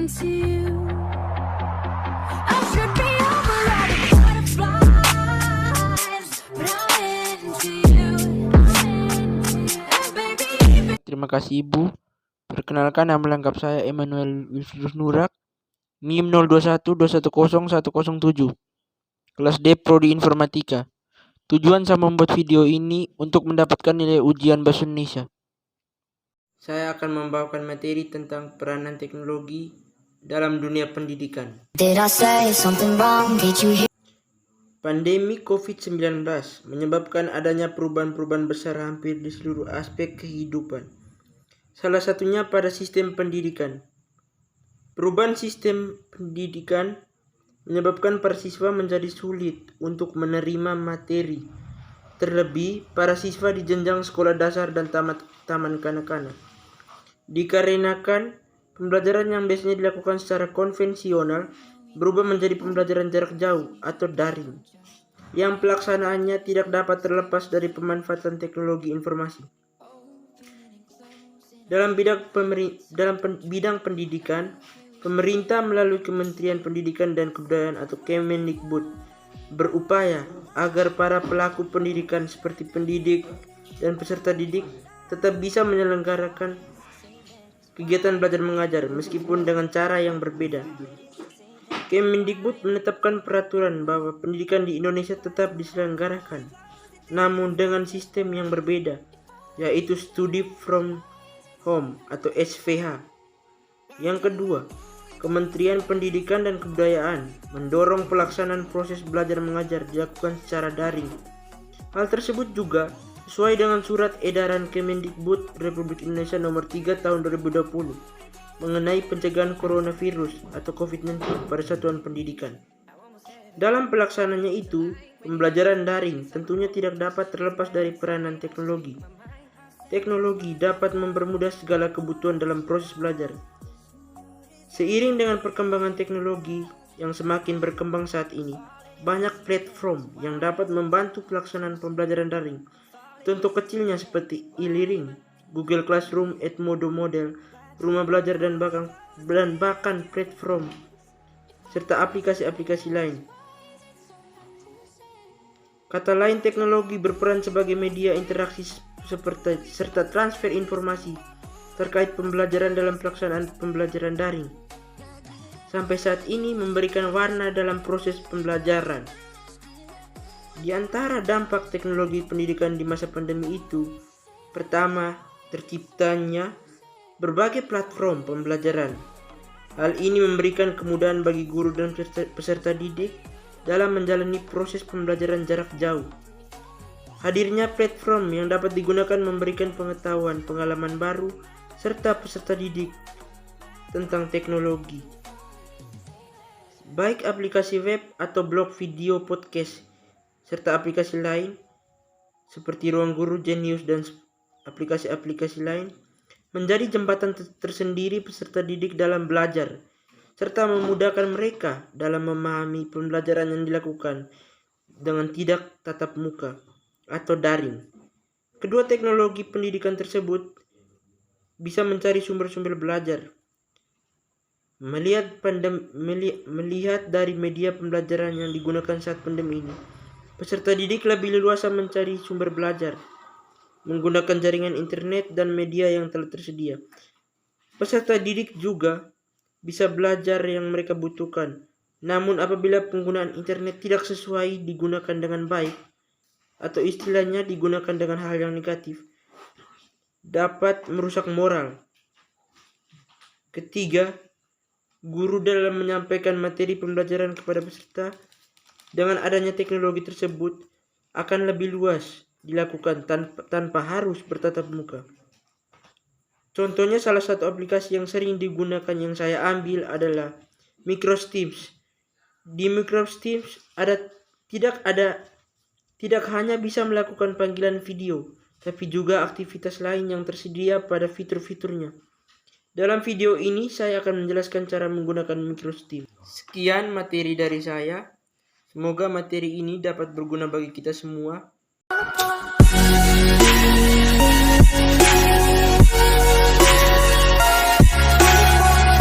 into you. I should be over all the butterflies, but I'm into you. And baby, Terima kasih Ibu. Perkenalkan, nama lengkap saya Emmanuel Wilfrius Nurak, NIM 0212101007, kelas D Prodi Informatika. Tujuan saya membuat video ini untuk mendapatkan nilai ujian Bahasa Indonesia. Saya akan membawakan materi tentang peranan teknologi dalam dunia pendidikan. did I say something wrong? Did you hear? Pandemi COVID-19 menyebabkan adanya perubahan-perubahan besar hampir di seluruh aspek kehidupan. Salah satunya pada sistem pendidikan. Perubahan sistem pendidikan menyebabkan para siswa menjadi sulit untuk menerima materi, terlebih para siswa di jenjang sekolah dasar dan taman kanak-kanak. Dikarenakan pembelajaran yang biasanya dilakukan secara konvensional berubah menjadi pembelajaran jarak jauh atau daring, yang pelaksanaannya tidak dapat terlepas dari pemanfaatan teknologi informasi. Dalam bidang pendidikan, pemerintah melalui Kementerian Pendidikan dan Kebudayaan atau Kemendikbud berupaya agar para pelaku pendidikan seperti pendidik dan peserta didik tetap bisa menyelenggarakan kegiatan belajar mengajar meskipun dengan cara yang berbeda. Kemendikbud menetapkan peraturan bahwa pendidikan di Indonesia tetap diselenggarakan, namun dengan sistem yang berbeda, yaitu Study from Home atau SVH. Yang kedua, Kementerian Pendidikan dan Kebudayaan mendorong pelaksanaan proses belajar mengajar dilakukan secara daring. Hal tersebut juga sesuai dengan Surat Edaran Kemendikbud Republik Indonesia Nomor 3 Tahun 2020 mengenai pencegahan coronavirus atau COVID-19 pada satuan pendidikan. Dalam pelaksanaannya itu, pembelajaran daring tentunya tidak dapat terlepas dari peranan teknologi. Teknologi dapat mempermudah segala kebutuhan dalam proses belajar. Seiring dengan perkembangan teknologi yang semakin berkembang saat ini, banyak platform yang dapat membantu pelaksanaan pembelajaran daring. Contoh kecilnya seperti e-learning, Google Classroom, Edmodo Model, Rumah Belajar dan bahkan platform serta aplikasi-aplikasi lain. Kata lain, teknologi berperan sebagai media interaksi serta transfer informasi terkait pembelajaran dalam pelaksanaan pembelajaran daring. Sampai saat ini memberikan warna dalam proses pembelajaran. Di antara dampak teknologi pendidikan di masa pandemi itu, pertama, terciptanya berbagai platform pembelajaran. Hal ini memberikan kemudahan bagi guru dan peserta didik dalam menjalani proses pembelajaran jarak jauh. Hadirnya platform yang dapat digunakan memberikan pengetahuan, pengalaman baru, serta peserta didik tentang teknologi. Baik aplikasi web atau blog video podcast, serta aplikasi lain seperti Ruang Guru, Genius, dan aplikasi-aplikasi lain, menjadi jembatan tersendiri peserta didik dalam belajar, serta memudahkan mereka dalam memahami pembelajaran yang dilakukan dengan tidak tatap muka atau daring. Kedua teknologi pendidikan tersebut bisa mencari sumber-sumber belajar. Melihat dari media pembelajaran yang digunakan saat pandemi ini, peserta didik lebih leluasa mencari sumber belajar menggunakan jaringan internet dan media yang telah tersedia. Peserta didik juga bisa belajar yang mereka butuhkan. Namun apabila penggunaan internet tidak sesuai digunakan dengan baik, atau istilahnya digunakan dengan hal yang negatif, dapat merusak moral. Ketiga, guru dalam menyampaikan materi pembelajaran kepada peserta dengan adanya teknologi tersebut akan lebih luas dilakukan tanpa harus bertatap muka. Contohnya, salah satu aplikasi yang sering digunakan yang saya ambil adalah Microsoft Teams. Di Microsoft Teams tidak hanya bisa melakukan panggilan video, tapi juga aktivitas lain yang tersedia pada fitur-fiturnya. Dalam video ini saya akan menjelaskan cara menggunakan Microsoft Teams. Sekian materi dari saya. Semoga materi ini dapat berguna bagi kita semua.